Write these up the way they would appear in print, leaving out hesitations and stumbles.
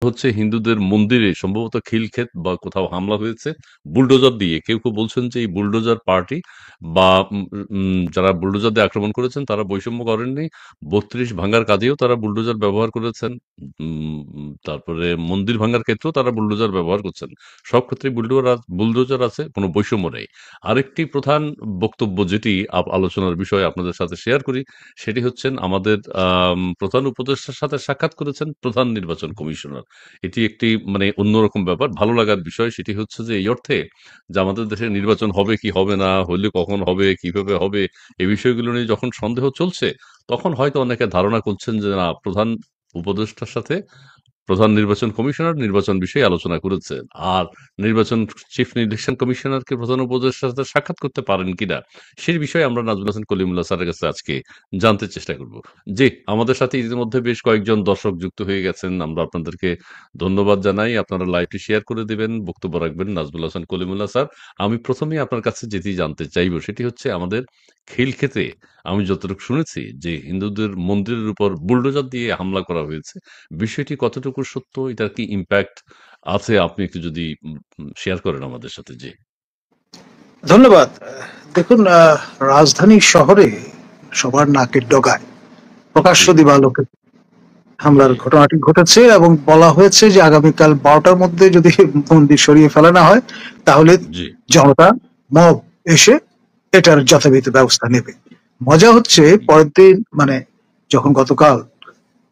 হচ্ছে হিন্দুদের মন্দিরে সম্ভবত খিলক্ষেত বা কোথাও হামলা হয়েছে বুলডোজার দিয়ে। কেউ কেউ বলছেন যে এই বুলডোজার পার্টি বা যারা বুলডোজার দিয়ে আক্রমণ করেছেন তারা বৈষম্য করেননি। ৩২ ভাঙার কাজেও তারা বুলডোজার ব্যবহার করেছেন। তারপরে মন্দির ভাঙার ক্ষেত্রেও তারা বুলডোজার ব্যবহার করছেন। সব ক্ষেত্রে বুলডোজার আছে, কোনো বৈষম্য নেই। আরেকটি প্রধান বক্তব্য যেটি আলোচনার বিষয় আপনাদের সাথে শেয়ার করি, সেটি হচ্ছেন আমাদের প্রধান উপদেষ্টার সাথে সাক্ষাৎ করেছেন প্রধান নির্বাচন কমিশনার। এটি একটি মানে অন্যরকম ব্যাপার, ভালো লাগার বিষয়। সেটি হচ্ছে যে এই অর্থে যে আমাদের দেশে নির্বাচন হবে কি হবে না, হলে কখন হবে, কিভাবে হবে, এই বিষয়গুলো নিয়ে যখন সন্দেহ চলছে, তখন হয়তো অনেকে ধারণা করছেন যে না, প্রধান উপদেষ্টার সাথে প্রধান নির্বাচন কমিশনার নির্বাচন বিষয়ে আলোচনা করেছেন। আর চিফ ইলেকশন কমিশনারকে প্রধান উপদেষ্টার সাথে সাক্ষাৎ করতে পারেন কিনা, সেই বিষয়ে আমরা নাজমুল হাসান কলিমুল্লাহ স্যারের কাছে আজকে জানতে চেষ্টা করব। জি, আমাদের সাথে ইতিমধ্যে বেশ কয়েকজন দর্শক যুক্ত হয়ে গেছেন। আমরা আপনাদেরকে ধন্যবাদ জানাই। আপনারা লাইভটি শেয়ার করে দিবেন, বক্তব্য রাখবেন নাজমুল হাসান কলিমুল্লাহ স্যার। আমি প্রথমেই আপনার কাছে যেটি জানতে চাইব সেটি হচ্ছে আমাদের খিলক্ষেতে আমি যতটুকু শুনেছি যে হিন্দুদের মন্দিরের উপর বুলডোজার দিয়ে হামলা করা হয়েছে। বিষয়টি কতটুকু সত্য, এটার কি ইম্প্যাক্ট আছে, আপনি একটু যদি শেয়ার করেন আমাদের সাথে। জি, ধন্যবাদ। দেখুন, রাজধানী শহরে সবার নাকের ডগায় প্রকাশ্য জি, দিবালোকে হামলার জি, ঘটনাটি ঘটেছে এবং বলা হয়েছে যে আগামীকাল 12টার মধ্যে যদি মন্দির সরিয়ে ফেলা না হয় তাহলে জি, জনতা মব এসে এটার যথাবিহিত ব্যবস্থা নেবে। মজা হচ্ছে জি, পরের দিন মানে যখন গতকাল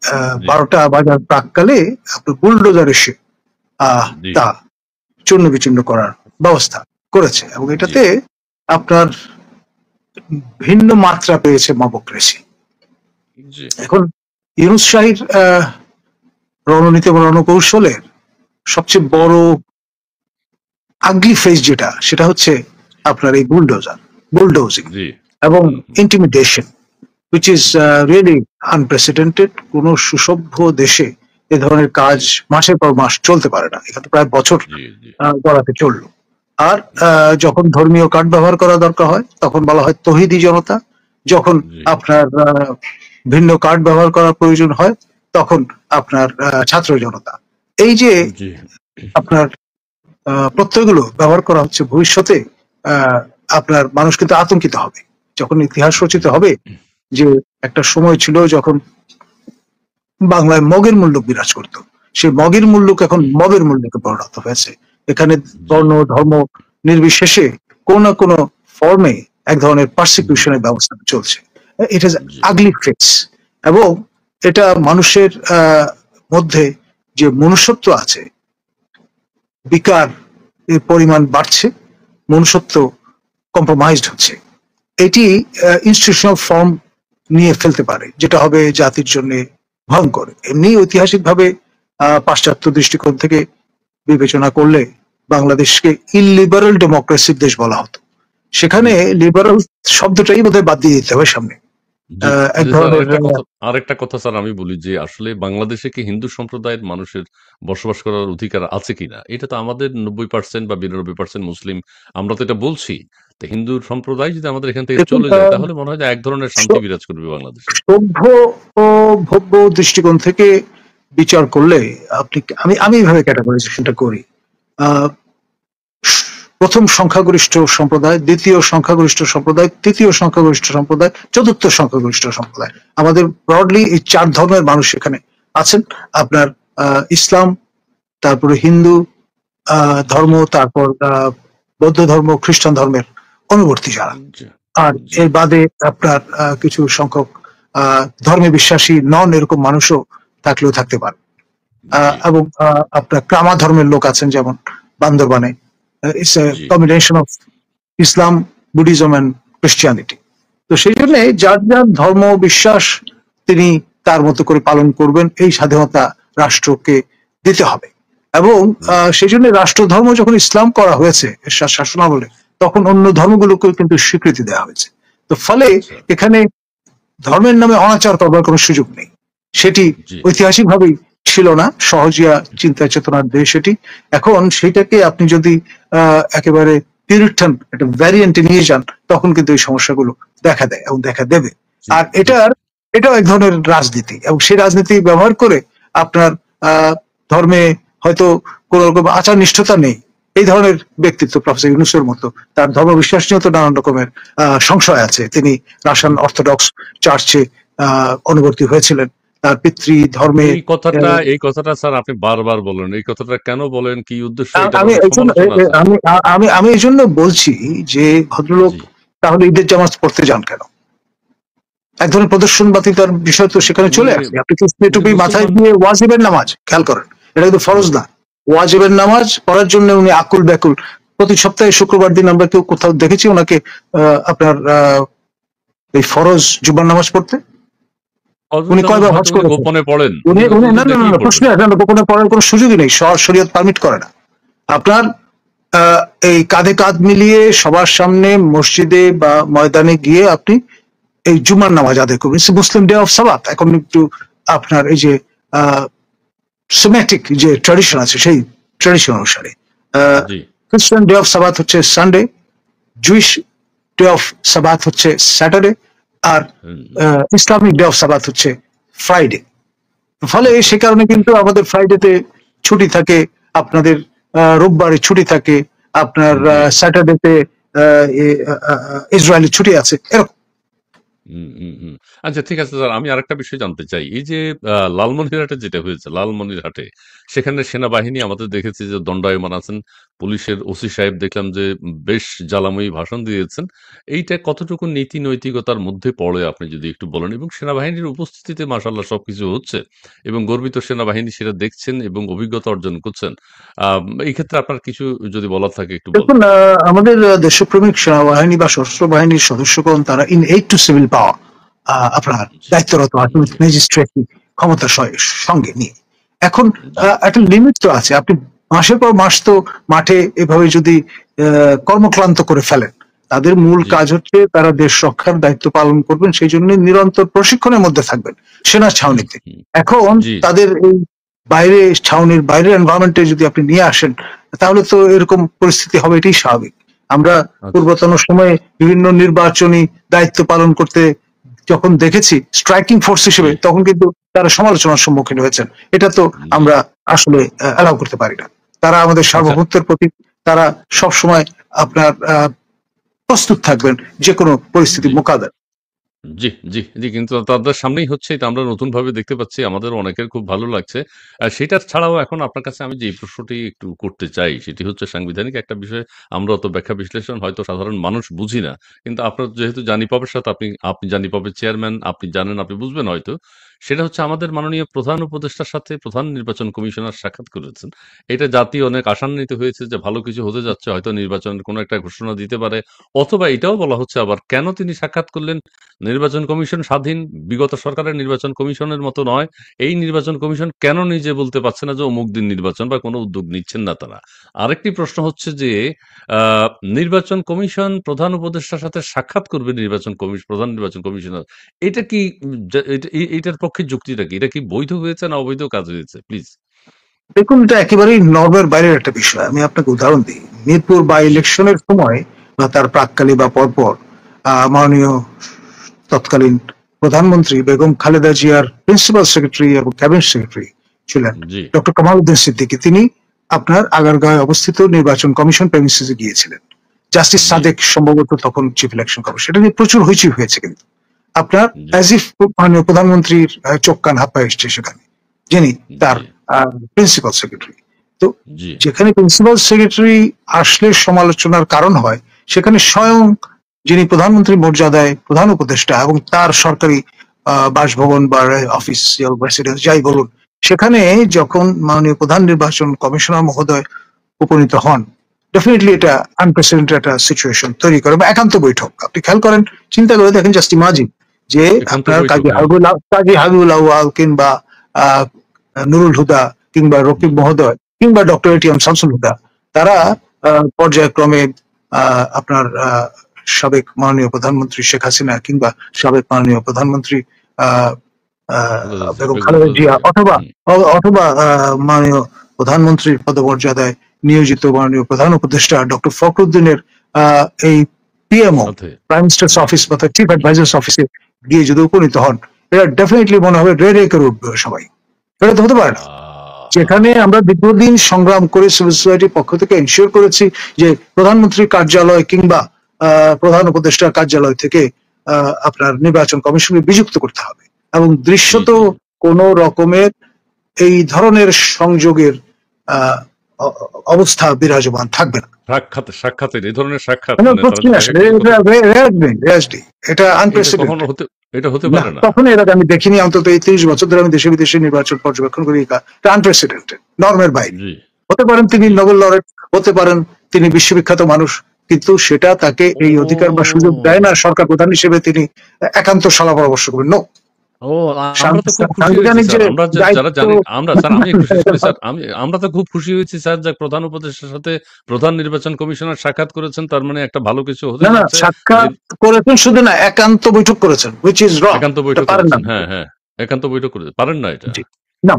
জি, 12টা বাজার প্রাককালে আপনার বুলডোজার এসে জি, তা চূর্ণ বিচূর্ণ করার ব্যবস্থা করেছে এবং জি, এটাতে আপনার ভিন্ন মাত্রা পেয়েছে মবক্রেসি। জি, এখন ইউনুস শাহীর রণনীতি এবং রণকৌশলের সবচেয়ে জি, বড় আগলি ফেস যেটা সেটা হচ্ছে আপনার এই বুলডোজিং জি, এবং হুম, হুম, intimidation, which is really unprecedented। কোন সুসভ্য দেশে এ ধরনের কাজ জি, মাসের পর মাস চলতে পারে না, এখানে প্রায় বছর জি, জি, গড়াতে চললো। আর যখন ধর্মীয় কার্ড ব্যবহার করা দরকার হয় তখন বলা হয় তৌহিদি জনতা, যখন জি, আপনার ভিন্ন কার্ড ব্যবহার করার প্রয়োজন হয় তখন আপনার ছাত্র জনতা। এই যে জি, আপনার প্রত্যয়গুলো ব্যবহার করা হচ্ছে ভবিষ্যতে আহ, আপনার মানুষ কিন্তু আতঙ্কিত হবে যখন ইতিহাস জি, রচিত হবে যে একটা সময় ছিল যখন বাংলায় মগের মুল্লুক বিরাজ করত, সেই মগের মুল্লুক এখন মবের মুল্লুকে পরিণত হয়েছে। এখানে জি, বর্ণ ধর্ম নির্বিশেষে কোন না কোনো ফর্মে এক ধরনের জি, পারসিকিউশনের ব্যবস্থা চলছে। It is G, ugly face এবং এটা মানুষের মধ্যে যে মনুষ্যত্ব আছে, বিকার এর পরিমাণ বাড়ছে, মনুষ্যত্ব কম্প্রোমাইজড হচ্ছে। এটি ইনস্টিটিউশনাল ফর্ম নিয়ে ফেলতে পারে যেটা হবে জাতির জন্য ভয়ঙ্কর। এমনি ঐতিহাসিকভাবে পাশ্চাত্য দৃষ্টিকোণ থেকে বিবেচনা করলে বাংলাদেশকে ইলিবারাল ডেমোক্রেসির দেশ বলা হতো, সেখানে জি, লিবারাল শব্দটাই বোধহয় বাদ দিয়ে দিতে হবে সামনে। জি, এক জি স্যার, ধরনের আরেকটা কথা স্যার আমি বলি যে আসলে বাংলাদেশে কি হিন্দু সম্প্রদায়ের মানুষের বসবাস করার অধিকার আছে কিনা, এটা তো আমাদের 90% বা 92% মুসলিম, আমরা তো এটা বলছি। তো হিন্দু সম্প্রদায় যদি আমাদের এখান থেকে দেখুন, চলে যায় তাহলে মনে হয় যে এক ধরনের শান্তি বিরাজ করবে বাংলাদেশে। সভ্য ও ভব্য দৃষ্টিকোণ থেকে বিচার করলে আপনি আমি আমি এইভাবে ক্যাটাগরাইজেশনটা করি। আহ, প্রথম সংখ্যাগরিষ্ঠ সম্প্রদায়, দ্বিতীয় সংখ্যাগরিষ্ঠ সম্প্রদায়, তৃতীয় সংখ্যাগরিষ্ঠ সম্প্রদায়, চতুর্থ সংখ্যাগরিষ্ঠ সম্প্রদায়। আমাদের ব্রডলি এই 4 ধর্মের মানুষ এখানে আছেন। আপনার ইসলাম, তারপরে হিন্দু ধর্ম, তারপর বৌদ্ধ ধর্ম, খ্রিস্টান ধর্মের অনুবর্তী যারা। জি, আর জি, এর বাদে আপনার কিছু সংখ্যক ধর্মে বিশ্বাসী নন এরকম মানুষও থাকলেও থাকতে পারে। জি, এবং আপনার ক্রামা ধর্মের লোক আছেন যেমন বান্দরবানে। ইটস এ জি, combination of Islam, Buddhism and Christianity. তো সেই জন্য জি, যার যার ধর্ম বিশ্বাস তিনি তার মতো করে পালন করবেন, এই স্বাধীনতা রাষ্ট্রকে দিতে হবে। এবং জি, সেই জন্য রাষ্ট্র ধর্ম যখন ইসলাম করা হয়েছে এরশাদ শাসনামলে, তখন অন্য ধর্মগুলোকেও কিন্তু স্বীকৃতি দেওয়া হয়েছে। তো ফলে আচ্ছা, এখানে ধর্মের নামে অনাচার করবার কোনো সুযোগ নেই। সেটি জি, ঐতিহাসিকভাবেই ছিল না, সহজিয়া চিন্তা চেতনার দেশ এটি। এখন সেটাকে আপনি যদি একেবারে পিউরিটান একটা ভ্যারিয়েন্টে নিয়ে যান তখন কিন্তু এই সমস্যাগুলো দেখা দেয় এবং দেখা দেবে। জি, আর জি, এটাও এক ধরনের রাজনীতি এবং সেই রাজনীতি ব্যবহার করে আপনার ধর্মে হয়তো কোন রকম আচার নিষ্ঠতা নেই, এই ধরনের ব্যক্তিত্ব প্রফেসর ইউনূসের মতো, তার ধর্ম বিশ্বাস নিয়েও তো নানান রকমের সংশয় আছে। তিনি রাশিয়ান অর্থোডক্স চার্চে অনুবর্তী হয়েছিলেন, তার পিতৃ ধর্মে। এই কথাটা স্যার আপনি বারবার বলেন, এই কথাটা কেন বলেন, কি উদ্দেশ্য, এটার আমি অনেক এই জন্য সমালোচনা আছে। আমি আমি আমি এই জন্য বলছি যে ভদ্রলোক জি তাহলে ঈদের জামাত পড়তে যান কেন? এক ধরনের প্রদর্শনবাদিতার বিষয় তো সেখানে চলে উনি আসে। আপনি তো উনি টুপি মাথায় মুসলমান। দিয়ে ওয়াজিবের নামাজ খেয়াল করেন, এটা কিন্তু ফরজ জি না। ওয়াজিবের নামাজ পড়ার জন্য উনি আকুল ব্যাকুল। প্রতি সপ্তাহে শুক্রবার দিন আমরা কেউ কোথাও দেখেছি ওনাকে আপনার এই ফরজ জুম্মার নামাজ পড়তে? হজরত উনি নামাজ কয়বার হজ হয়তো উনি করেছেন? গোপনে পড়েন, উনি উনি হয়তো উনি না হুজুর না না দেখলেই না, প্রশ্ন পড়বেন। আসে না, গোপনে পড়ার কোনো সুযোগই নেই, শরীয়ত পারমিট করে না। আপনার এই কাঁধে কাঁধ মিলিয়ে সবার সামনে মসজিদে বা ময়দানে গিয়ে আপনি এই জুমার নামাজ আদায় করবেন, মুসলিম ডে অফ সাবাত। এখন একটু আপনার এই যে সেমেটিক যে ট্র্যাডিশন আছে সেই ট্র্যাডিশন অনুসারে জি খ্রিস্টান ডে অফ সাবাত হচ্ছে Sunday, Jewish day of sabbath হচ্ছে স্যাটারডে, আর হুম, ইসলামিক ডে অফ সাবাত হচ্ছে ফ্রাইডে। ফলে আচ্ছা সে কারণে কিন্তু আমাদের ফ্রাইডেতে ছুটি থাকে, আপনাদের রোববারে ছুটি থাকে, আপনার জি স্যাটারডেতে ইসরায়েলি ছুটি আছে, এরকম। হুম, হুম, হুম। আচ্ছা ঠিক আছে স্যার, আমি আরেকটা বিষয় জানতে চাই। এই যে লালমনিরহাটে যেটা হয়েছে, লালমনিরহাটে সেখানে সেনাবাহিনী আমাদের দেখেছি যে দণ্ডায়মান আছেন। পুলিশের ওসি সাহেব দেখলাম যে বেশ জ্বালাময়ী ভাষণ দিয়েছেন। এইটা কতটুকু নীতি নৈতিকতার মধ্যে পড়ে আপনি যদি একটু বলেন, এবং সেনাবাহিনীর উপস্থিতিতে মাশাআল্লাহ সবকিছু হচ্ছে এবং গর্বিত সেনাবাহিনী সেটা দেখছেন এবং অভিজ্ঞতা অর্জন করছেন। এই ক্ষেত্রে আপনার কিছু যদি বলার থাকে একটু বলেন। দেখুন, আমাদের দেশপ্রেমিক সেনাবাহিনী বা সশস্ত্র বাহিনীর সদস্যগণ তারা ইন এইড টু সিভিল পাওয়ার আপনার জি দায়িত্বরত আছেন জি ম্যাজিস্ট্রেট ক্ষমতা সঙ্গে নিয়ে। এখন জি একটা লিমিট তো আছে। আপনি মাসের পর মাস তো মাঠে এভাবে যদি কর্মক্লান্ত করে ফেলেন, তাদের মূল জি কাজ হচ্ছে তারা দেশ রক্ষার দায়িত্ব পালন করবেন, সেই জন্য নিরন্তর প্রশিক্ষণের মধ্যে থাকবেন সেনা হুম, ছাউনিতে। হুম, এখন জি তাদের এই বাইরে ছাউনির বাইরের এনভায়রনমেন্টে যদি আপনি নিয়ে আসেন, তাহলে তো এরকম পরিস্থিতি হবে, এটাই স্বাভাবিক। আমরা আচ্ছা পূর্বতন সময়ে বিভিন্ন নির্বাচনী দায়িত্ব পালন করতে যখন দেখেছি স্ট্রাইকিং ফোর্স জি হিসেবে, তখন কিন্তু তারা সমালোচনার সম্মুখীন হয়েছেন। এটা তো জি আমরা আসলে অ্যালাউ করতে পারি না। তারা আমাদের আচ্ছা সার্বভৌমত্বের প্রতি, তারা সব সময় আপনার প্রস্তুত থাকবেন যে কোনো পরিস্থিতি জি মোকাবেলায়। জি, জি, জি। কিন্তু তাদের সামনেই হচ্ছে এটা আমরা নতুনভাবে দেখতে পাচ্ছি। আমাদের অনেকের খুব ভালো লাগছে। সেটা ছাড়াও এখন আপনার কাছে আমি যে প্রশ্নটি একটু করতে চাই, সেটি হচ্ছে সাংবিধানিক একটা বিষয়। আমরা অত ব্যাখ্যা বিশ্লেষণ হয়তো সাধারণ মানুষ বুঝি না। কিন্তু আপনার যেহেতু জানি পবের সাথে আপনি জানি পবের চেয়ারম্যান, আপনি জানেন, আপনি বুঝবেন হয়তো। সেটা হচ্ছে আমাদের মাননীয় প্রধান উপদেষ্টার সাথে প্রধান নির্বাচন কমিশনার সাক্ষাৎ করেছেন। এটা জাতি অনেক আশান্বিত হয়েছে যে ভালো কিছু হতে যাচ্ছে। হয়তো নির্বাচনের কোনো একটা ঘোষণা দিতে পারে। অথবা এটাও বলা হচ্ছে আবার কেন তিনি সাক্ষাৎ করলেন? নির্বাচন কমিশন স্বাধীন, বিগত সরকারের নির্বাচন কমিশনের মতো নয়। এই নির্বাচন কমিশন কেন নিজে বলতে পারছে না যে অমুক দিন নির্বাচন, বা কোনো উদ্যোগ নিচ্ছেন না তারা? আরেকটি প্রশ্ন হচ্ছে যে আহ, নির্বাচন কমিশন প্রধান উপদেষ্টার সাথে সাক্ষাৎ করবে প্রধান নির্বাচন কমিশনার। এটা কি এটার পক্ষে যুক্তিটা কি? এটা কি বৈধ হয়েছে না অবৈধ কাজ হয়েছে? প্লিজ। দেখুন, এটা একেবারেই নর্মের বাইরের একটা বিষয়। আমি আপনাকে উদাহরণ দিই। মিরপুর বাই জি ইলেকশনের সময় বা তার প্রাককালে বা পরপর মাননীয় তৎকালীন প্রধানমন্ত্রী বেগম খালেদা জিয়ার প্রিন্সিপাল সেক্রেটারি এবং ক্যাবিনেট সেক্রেটারি ছিলেন জি ডক্টর কামালউদ্দিন সিদ্দিকী। তিনি আপনার আগারগাঁয়ে অবস্থিত নির্বাচন কমিশন প্রেমিসিসে গিয়েছিলেন। জাস্টিস জি সাদেক সম্ভবত তখন চিফ ইলেকশন কমিশন। এটা নিয়ে প্রচুর হইচই হয়েছে, কিন্তু আপনার জি অ্যাজ ইফ মাননীয় প্রধানমন্ত্রীর চোখ কান হাত পা এসছে সেখানে, যিনি তার জি প্রিন্সিপাল সেক্রেটারি। তো জি যেখানে প্রিন্সিপাল সেক্রেটারি আসলে সমালোচনার কারণ হয়, সেখানে স্বয়ং যিনি প্রধানমন্ত্রী মর্যাদায় প্রধান উপদেষ্টা এবং তার সরকারি বাসভবন বা অফিসিয়াল রেসিডেন্স যাই বলুন, সেখানে যখন মাননীয় প্রধান নির্বাচন কমিশনার মহোদয় উপনীত হন, ডেফিনেটলি এটা আনপ্রেসিডেন্টেড একটা সিচুয়েশন তৈরি করে বা একান্ত বৈঠক। আপনি খেয়াল করেন, চিন্তা করে দেখেন, জাস্ট ইমাজিন যে একান্ত আপনার বৈঠক, হ্যাঁ। কাজী হাবিবুল আউয়াল কিংবা আহ, নুরুল হুদা কিংবা রকিব মহোদয় কিংবা ডক্টর এটিএম শামসুল হুদা, তারা পর্যায়ক্রমে আপনার সাবেক মাননীয় প্রধানমন্ত্রী শেখ হাসিনা কিংবা সাবেক মাননীয় প্রধানমন্ত্রী আহ, বেগম বেগম খালেদা খালেদা জিয়া, জিয়া। অথবা হুম, অথবা মাননীয় প্রধানমন্ত্রীর পদমর্যাদায় নিয়োজিত মাননীয় প্রধান উপদেষ্টা ডক্টর ফখরুদ্দিনের এই পিএমও, সাথে প্রাইম মিনিস্টার্স জি অফিস বা চিফ হুম, অ্যাডভাইজার্স অফিসে গিয়ে যদি উপনীত হন, এটা ডেফিনেটলি মনে হবে রেড়ে করে উঠবে সবাই। এটা তো হতে পারে না আহ, যে যেখানে আমরা দীর্ঘদিন সংগ্রাম করে সিভিল সোসাইটির পক্ষ থেকে এনশিওর করেছি যে প্রধানমন্ত্রীর কার্যালয় কিংবা প্রধান উপদেষ্টার কার্যালয় থেকে আপনার নির্বাচন কমিশনকে বিযুক্ত করতে হবে, এবং জি দৃশ্যত জি কোন রকমের এই ধরনের সংযোগের আহ, অবস্থা বিরাজমান থাকবে না। সাক্ষাতের এই ধরনের সাক্ষাৎ কোনো মানে তারা প্রশ্নই যে আসে দেখা না। করবে কথা, রেয়াজলি, এটা এটা কখনো আনপ্রেসিডেন্টেড। হতে, এটা হতে না, পারে না। কখনো এর আগে আমি দেখিনি, অন্তত এই 30 বছর ধরে আমি দেশে বিদেশে নির্বাচন পর্যবেক্ষণ করি। এটা আনপ্রেসিডেন্টেড, নর্মের বাইরে। জি হতে পারেন তিনি জি নোবেল লরেট, হতে পারেন তিনি বিশ্ববিখ্যাত মানুষ, কিন্তু সেটা তাকে এই অধিকার বা সুযোগ ও দেয় না সরকার প্রধান হিসেবে তিনি একান্ত সালা পরামর্শ করবেন। নো, ও আমরা তো খুব খুশি হয়েছি সাংবিধানিক স্যার, যে আমরা যারা দায়িত্ব। জানি, আমরা স্যার আমি একটু শেষ করি স্যার, আমরা তো খুব খুশি হয়েছি স্যার যে প্রধান উপদেষ্টার সাথে প্রধান নির্বাচন কমিশনার সাক্ষাৎ করেছেন, তার মানে একটা ভালো কিছু হতে না না, যাচ্ছে। সাক্ষাৎ এর করেছেন শুধু না, একান্ত বৈঠক করেছেন, হুইচ ইজ রং। একান্ত এটা বৈঠক পারেন না। করেছেন, হ্যাঁ হ্যাঁ, একান্ত বৈঠক করে পারেন না এটা। জি, না,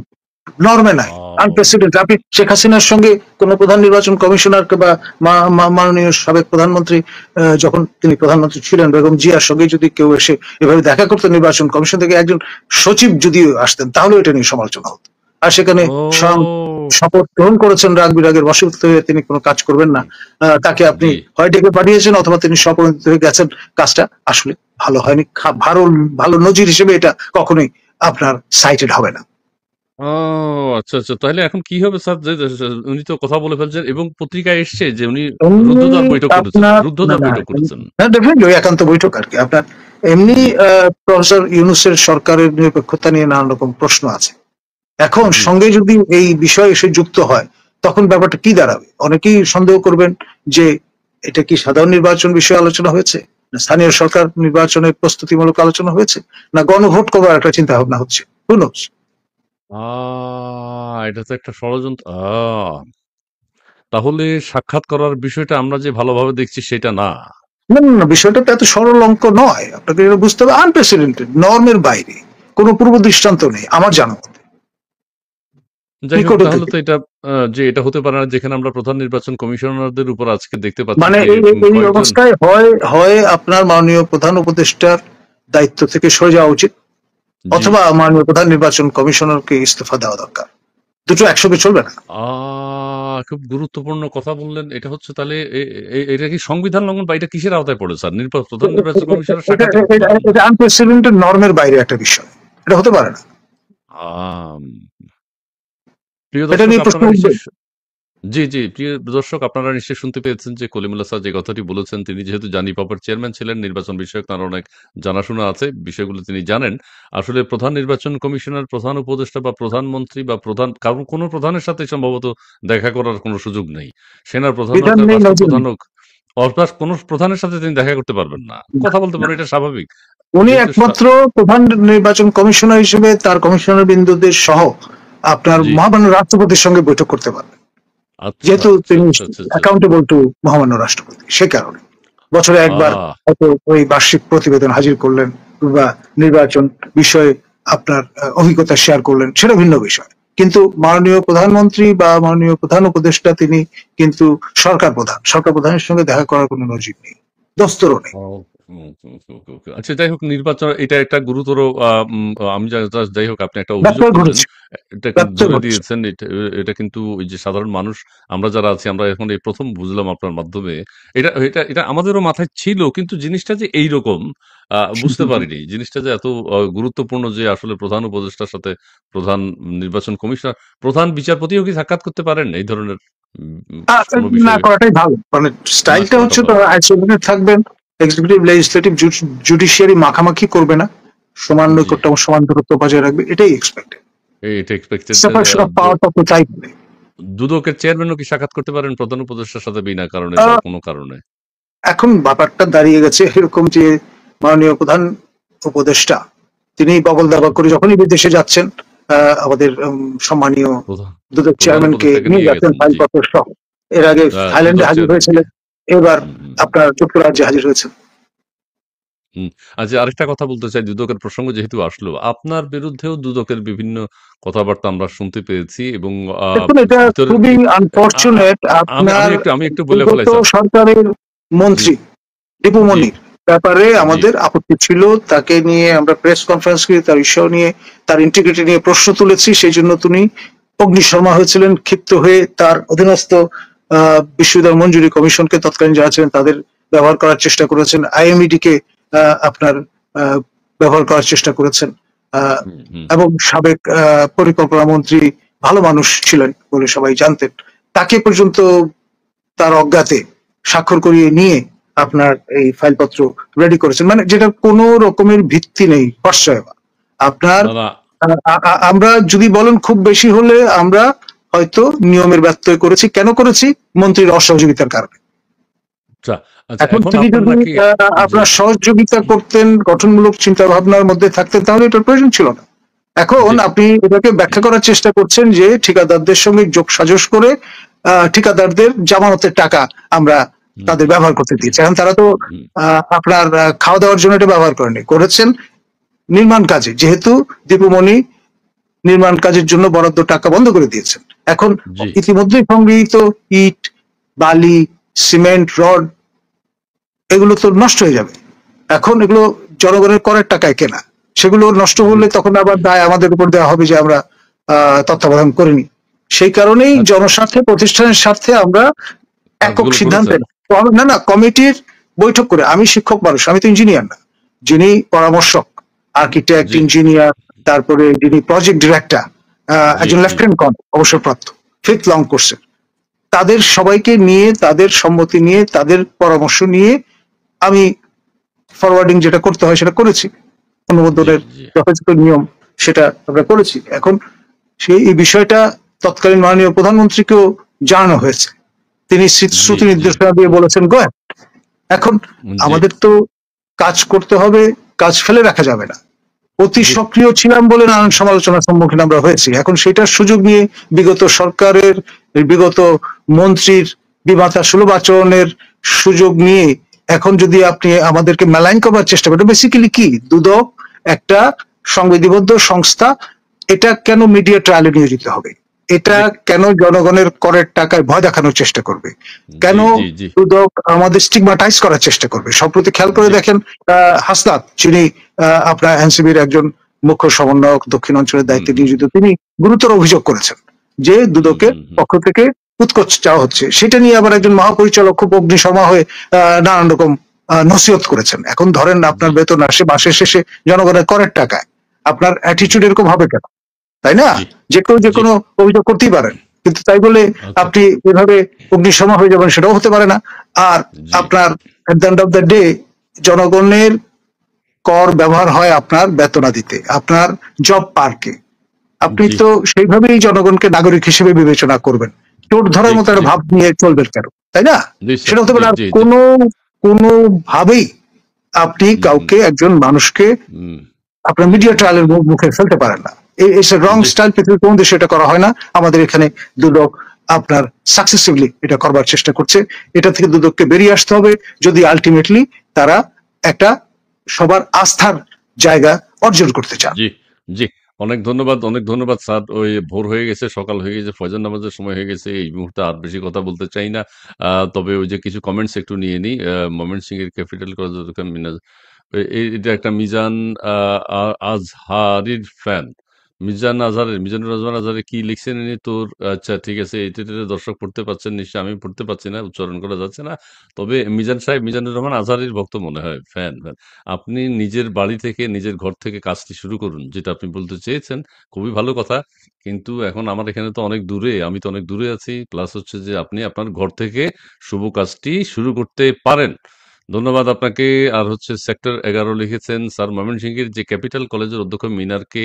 নর্মে নাই, ও আনপ্রেসিডেন্ট। আপনি শেখ হাসিনার সঙ্গে কোন প্রধান নির্বাচন কমিশনারকে বা মাননীয় সাবেক প্রধানমন্ত্রী, যখন তিনি প্রধানমন্ত্রী ছিলেন, বেগম জিয়ার সঙ্গে যদি কেউ এসে এভাবে দেখা করতো নির্বাচন কমিশন থেকে, একজন সচিব যদি আসতেন, তাহলে এটা নিয়ে সমালোচনা হতো। আর সেখানে স্বয়ং ও শপথ গ্রহণ করেছেন রাগ বিরাগের বশবর্তী হয়ে তিনি কোনো কাজ করবেন না। তাকে আপনি জি হয় ডেকে পাঠিয়েছেন অথবা তিনি স্বপরিণত হয়ে গেছেন। কাজটা আসলে ভালো হয়নি। ভালো ভালো নজির হিসেবে এটা কখনোই আপনার সাইটেড হবে না। ও আচ্ছা আচ্ছা, তাহলে এখন কি হবে স্যার? উনি তো কথা বলে ফেলছেন এবং পত্রিকায় এসছে যে উনি এমনি রুদ্ধদ্বার বৈঠক করেছেন, আপনার, না রুদ্ধদ্বার না, বৈঠক করেছেন। ডেফিনেটলি ওই একান্ত বৈঠক আর কি। আপনার এমনি প্রফেসর ইউনূসের সরকারের নিরপেক্ষতা নিয়ে নানান রকম প্রশ্ন আছে। এখন জি সঙ্গে যদি এই বিষয় এসে যুক্ত হয়, তখন ব্যাপারটা কি দাঁড়াবে? অনেকেই সন্দেহ করবেন যে এটা কি সাধারণ নির্বাচন বিষয়ে আলোচনা হয়েছে, না স্থানীয় সরকার নির্বাচনের প্রস্তুতিমূলক আলোচনা হয়েছে, না গণভোট করবার একটা চিন্তা ভাবনা হচ্ছে। Who knows? এটা তো একটা ষড়যন্ত্র। তাহলে সাক্ষাৎ করার বিষয়টা আমরা যে ভালোভাবে দেখছি সেটা না। না না না, বিষয়টা তো এত সরল অঙ্ক নয়। আপনাকে এটা বুঝতে হবে, আনপ্রেসিডেন্টেড, নর্মের বাইরে, কোনো পূর্ব দৃষ্টান্ত নেই আমার জানা মতে। যাই হোক, নিকট তাহলে থেকে তো এটা যে এটা হতে পারে না, যেখানে আমরা প্রধান নির্বাচন কমিশনারদের উপর আজকে দেখতে পাচ্ছি মানে যে এই কয়েকজন। অবস্থায় হয় হয় আপনার মাননীয় প্রধান উপদেষ্টার দায়িত্ব থেকে সরে যাওয়া উচিত, জি অথবা মাননীয় প্রধান নির্বাচন কমিশনারকে ইস্তফা দেওয়া দরকার। দুটো একসঙ্গে চলবে না। খুব গুরুত্বপূর্ণ কথা বললেন। এটা হচ্ছে তাহলে এটা কি সংবিধান লঙ্ঘন বা এটা কিসের আওতায় পড়ে স্যার? প্রধান নির্বাচন কমিশনার এটা সাক্ষাৎই করতে পারেন না? এটা আনপ্রেসিডেন্টেড নর্মের বাইরে একটা বিষয়, এটা হতে পারে না। আম, প্রিয় এটা দর্শক নিয়ে প্রশ্ন আপনারা উঠবে। নিশ্চয়, জি জি, প্রিয় দর্শক আপনারা নিশ্চয়ই শুনতে পেয়েছেন যে কলিমুল্লাহ স্যার যে কথাটি বলেছেন, তিনি যেহেতু জানি পাপার চেয়ারম্যান ছিলেন, নির্বাচন বিষয়ক তার অনেক জানাশোনা আছে, বিষয়গুলো তিনি জানেন। আসলে প্রধান নির্বাচন কমিশনার, প্রধান উপদেষ্টা বা প্রধানমন্ত্রী বা প্রধান কারণ কোনো প্রধানের সাথে সম্ভবত দেখা করার কোনো সুযোগ নেই। সেনার প্রধান হোক বিধান আর নেই, নজির রাষ্ট্রপ্রধান নেই। হোক, অর্থাৎ কোনো প্রধানের সাথে তিনি দেখা করতে পারবেন না, না, কথা বলতে না। পারবেন, এটা স্বাভাবিক। উনি যেহেতু একমাত্র প্রধান নির্বাচন কমিশনার হিসেবে তার কমিশনার বিন্দুদের সহ আপনার জি, মহামান্য রাষ্ট্রপতির সঙ্গে বৈঠক করতে পারবেন, আচ্ছা যেহেতু আচ্ছা তিনি আচ্ছা আচ্ছা আচ্ছা। অ্যাকাউন্টেবল টু মহামান্য রাষ্ট্রপতি। সে কারণে বছরে একবার আহ হয়তো ওই বার্ষিক প্রতিবেদন হাজির করলেন, বা নির্বাচন বিষয়ে আপনার অভিজ্ঞতা শেয়ার করলেন, সেটা ভিন্ন বিষয়। কিন্তু মাননীয় প্রধানমন্ত্রী বা মাননীয় প্রধান উপদেষ্টা তিনি কিন্তু সরকার প্রধান, সরকার প্রধানের সঙ্গে দেখা করার কোনো নজির নেই, দস্তরও নেই। ও, ওকে, ওকে। আচ্ছা, যাই হোক, নির্বাচন এটা একটা গুরুতর আমি যাই হোক, আপনি একটা অভিযোগ ব্যত্যয় করলেন, ঘটেছে, এটা কিন্তু ব্যত্যয় ধরে ঘটেছে। দিয়েছেন। এটা কিন্তু ওই যে সাধারণ মানুষ আমরা যারা আছি, আমরা এখন এই প্রথম বুঝলাম আপনার মাধ্যমে। এটা এটা এটা আমাদেরও মাথায় ছিল, কিন্তু জিনিসটা যে এইরকম বুঝতে পারিনি। জিনিসটা যে এত গুরুত্বপূর্ণ যে আসলে প্রধান উপদেষ্টার সাথে প্রধান নির্বাচন কমিশনার, প্রধান বিচারপতিও কি সাক্ষাৎ করতে পারেন এই ধরনের কোনো না বিষয়ে? করাটাই ভালো। মানে না স্টাইলটা করাটা হচ্ছে তো ভালো। আইসোলেটেড থাকবেন, এক্সিকিউটিভ লেজিসলেটিভ জুডিশিয়ারি মাখামাখি করবে না, সমান জি, নৈকট্য এবং সমান দূরত্ব বজায় রাখবে, এটাই এক্সপেক্টেড। এটা এক্সপেক্টেড। সেপারেশন অফ পাওয়ার তত টাইপ নেই। দুদকের চেয়ারম্যানও কি সাক্ষাৎ করতে পারেন প্রধান উপদেষ্টার সাথে বিনা কারণে বা আহ, কোনো কারণে? এখন ব্যাপারটা দাঁড়িয়ে গেছে এরকম যে মাননীয় প্রধান উপদেষ্টা তিনি বগল জি, দাবা করে যখনই বিদেশে যাচ্ছেন, আমাদের সম্মানীয় প্রধান দুদক প্রধান চেয়ারম্যানকে উপদেষ্টাকে নিয়ে নিয়ে যাচ্ছেন গেছেন। জি, ফাইলপত্র সহ। এর আগে থাইল্যান্ডে দুদক হাজির চেয়ারম্যানকে। হয়েছিলেন, এবার হুম, হুম, আপনার যুক্তরাজ্যে হাজির হয়েছেন। হুম। আচ্ছা, আরেকটা কথা বলতে চাই, দুদকের প্রসঙ্গ যেহেতু আসলো, আপনার বিরুদ্ধেও দুদকের বিভিন্ন কথাবার্তা আমরা শুনতে পেয়েছি এবং দেখুন, এটা ভিতরে খুবই আ আ আনফরচুনেট। আমি আমি আপনার একটু বলে বিগত ফেলাই স্যার। সরকারের জি, মন্ত্রী দীপু জি, মনির ব্যাপারে জি, আমাদের আপত্তি ছিল। তাকে নিয়ে আমরা প্রেস কনফারেন্স করি, তার ইস্যু নিয়ে, তার ইন্টিগ্রিটি নিয়ে প্রশ্ন তুলেছি। সেই জন্য তিনি অগ্নি শর্মা হয়েছিলেন, ক্ষিপ্ত হয়ে তার অধীনস্থ বিশ্ববিদ্যালয় মঞ্জুরি কমিশনকে তৎকালীন যারা ছিলেন তাদের ব্যবহার করার চেষ্টা করেছেন, আইএমইডি কে আপনার আহ, ব্যবহার করার চেষ্টা করেছেন। আহ, হুম, হুম। এবং সাবেক পরিকল্পনা মন্ত্রী ভালো মানুষ ছিলেন বলে সবাই জানতেন, তাকে পর্যন্ত তার অজ্ঞাতে স্বাক্ষর করিয়ে নিয়ে আপনার এই ফাইলপত্র রেডি করেছেন, মানে যেটা কোনো রকমের ভিত্তি নেই, পশ্চয়বা আপনার। না, না। আমরা যদি বলেন খুব বেশি হলে আমরা হয়তো নিয়মের ব্যত্যয় করেছি। কেন করেছি? মন্ত্রীর অসহযোগিতার কারণে। আচ্ছা, আচ্ছা, এখন এখন তিনি আপনার যদি নাকি জি, আপনার সহযোগিতা করতেন, গঠনমূলক চিন্তা ভাবনার মধ্যে থাকতেন, তাহলে এটার প্রয়োজন ছিল না। এখন জি, আপনি এটাকে ব্যাখ্যা করার চেষ্টা করছেন যে ঠিকাদারদের সঙ্গে যোগ সাজস করে ঠিকাদারদের জামানতের টাকা আমরা হুম, তাদের ব্যবহার করতে দিয়েছি। এখন তারা তো হুম, আপনার খাওয়া দাওয়ার জন্য এটা ব্যবহার করেনি, করেছেন নির্মাণ কাজে, যেহেতু দীপুমণি নির্মাণ কাজের জন্য বরাদ্দ টাকা বন্ধ করে দিয়েছেন। এখন জি, ইতিমধ্যে সংগৃহীত ইট, বালি, সিমেন্ট, রড এগুলো তো নষ্ট হয়ে যাবে। এখন এগুলো জনগণের করের টাকায় কেনা, সেগুলো নষ্ট জি, হলে তখন আবার দায় আমাদের উপর দেওয়া হবে যে আমরা তত্ত্বাবধান করিনি। সেই কারণেই আচ্ছা, জনস্বার্থে, প্রতিষ্ঠানের স্বার্থে আমরা একক কাজগুলো সিদ্ধান্তে করেছেন? না, না, কমিটির বৈঠক করে, আমি শিক্ষক মানুষ, আমি তো ইঞ্জিনিয়ার না, যিনি পরামর্শক, আর্কিটেক্ট, জি, ইঞ্জিনিয়ার, তারপরে যিনি প্রজেক্ট ডিরেক্টর, জি, একজন জি, লেফটেন্যান্ট কর্নেল অবসরপ্রাপ্ত, ফিফথ লং কোর্সের, তাদের সবাইকে নিয়ে, তাদের সম্মতি নিয়ে, তাদের পরামর্শ নিয়ে আমি ফরওয়ার্ডিং যেটা করতে হয় সেটা করেছি, জি, অনুমোদনের জি, যথাযথ নিয়ম সেটা আমরা করেছি। এখন সেই এই বিষয়টা তৎকালীন মাননীয় প্রধানমন্ত্রীকেও জানানো হয়েছে, তিনি জি, শ্রুতি জি, নির্দেশনা দিয়ে বলেছেন গো। এখন জি, আমাদের তো কাজ করতে হবে, কাজ ফেলে রাখা যাবে না। অতি জি, সক্রিয় ছিলাম বলে নানান সমালোচনার সম্মুখীন আমরা হয়েছি। এখন সেটার সুযোগ নিয়ে বিগত সরকারের, বিগত মন্ত্রীর বিমাতা সুলভ আচরণের সুযোগ নিয়ে এখন যদি আপনি আমাদেরকে মেলাইন করবার চেষ্টা করেন, বেসিক্যালি কি দুদক একটা সংবিধিবদ্ধ সংস্থা, এটা কেন মিডিয়া ট্রায়ালে নিয়োজিত হবে? এটা জি, কেন জনগণের করের টাকায় ভয় দেখানোর চেষ্টা করবে? কেন জি, জি, জি, দুদক আমাদের স্টিগমাটাইজ করার চেষ্টা করবে? সম্প্রতি খেয়াল করে জি, দেখেন হাসনাত, যিনি আপনার এনসিবির একজন মুখ্য সমন্বয়ক দক্ষিণ অঞ্চলের হুম, দায়িত্বে হুম, নিয়োজিত, তিনি গুরুতর অভিযোগ করেছেন যে হুম, দুদকের হুম, হুম, পক্ষ থেকে উৎকোচ চাওয়া হচ্ছে। সেটা নিয়ে আবার একজন মহাপরিচালক খুব অগ্নিশর্মা হয়ে নানান রকম নসিহত করেছেন। এখন ধরেন আপনার জি, বেতন আসে মাসের শেষে জনগণের করের টাকায়, আপনার হুম, অ্যাটিচিউড এরকম হবে কেন? তাই না? জি, যে কেউ যে জি, কোনো অভিযোগ করতেই পারেন, কিন্তু তাই বলে আচ্ছা, আপনি এভাবে অগ্নিশর্মা হয়ে যাবেন সেটাও হতে পারে না। আর জি, আপনার at the end of the day জনগণের কর ব্যবহার হয় আপনার বেতনাদিতে, আপনার জব পার্কে। আপনি জি, তো সেইভাবেই জনগণকে নাগরিক হিসেবে বিবেচনা করবেন। চোর ধরার ঠিক, মতো একটা ঠিক, ভাব নিয়ে চলবেন কেন? তাই না? নিশ্চয়, সেটা হতে জি, পারে। আর জি, জি, কোনোভাবেই আপনি হুম, হুম, কাউকে, একজন মানুষকে হুম, আপনার হুম, মিডিয়া হুম, ট্রায়ালের মুখে ফেলতে পারেন না। এস রং জি, স্টাইল, পৃথিবীর কোন দেশে এটা করা হয় না। আমাদের এখানে দুদক আপনার সাকসেসিভলি এটা করবার চেষ্টা করছে। এটা থেকে দুদককে বেরিয়ে আসতে হবে যদি আলটিমেটলি তারা একটা সবার আস্থার জায়গা অর্জন করতে চান। জি, জি। অনেক ধন্যবাদ, অনেক ধন্যবাদ স্যার। ওই ভোর হয়ে গেছে, সকাল হয়ে গেছে, ফজর নামাজের সময় হয়ে গেছে। এই মুহূর্তে আর বেশি কথা বলতে চাই না। তবে ওই যে কিছু কমেন্টস একটু নিয়ে নিই। ময়মনসিংহের ক্যাপিটাল কলেজ এটা একটা মিজান আজহারির ফ্যান। মিজানুর রহমান আজহারের কি লিখছেন ইনি তোর? আচ্ছা, ঠিক আছে। এটা দর্শক পড়তে পাচ্ছেন নিশ্চয়ই, আমি পড়তে পাচ্ছি না, উচ্চারণ করা যাচ্ছে না। তবে মিজান সাহেব মিজানুর রহমান আজহারির ভক্ত মনে হয়, ফ্যান। আপনি নিজের বাড়ি থেকে, নিজের ঘর থেকে কাজটি শুরু করুন, যেটা আপনি বলতে চেয়েছেন। খুবই ভালো কথা। কিন্তু এখন আমার এখানে তো অনেক দূরে, আমি তো অনেক দূরে আছি। প্লাস হচ্ছে যে আপনি আপনার ঘর থেকে শুভ কাজটি শুরু করতে পারেন। ধন্যবাদ আপনাকে। আর হচ্ছে সেক্টর 11 লিখেছেন, স্যার ময়মনসিংহের যে ক্যাপিটাল কলেজের অধ্যক্ষ মিনারকে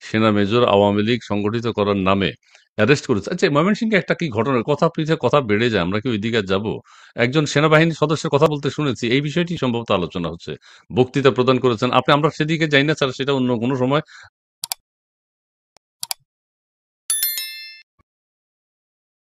সেনা মেজর আওয়ামী লীগ সংগঠিত করার নামে অ্যারেস্ট করেছে। আচ্ছা, ময়মনসিংহে একটা কি ঘটনা, কথা পিছে কথা বেড়ে যায়, আমরা কি ওই দিকে আর যাবো? একজন সেনাবাহিনীর সদস্যের কথা বলতে শুনেছি, এই বিষয়টি সম্ভবত আলোচনা হচ্ছে। বক্তৃতা প্রদান করেছেন আপনি, আমরা সেদিকে যাই না স্যার, সেটা অন্য কোনো সময়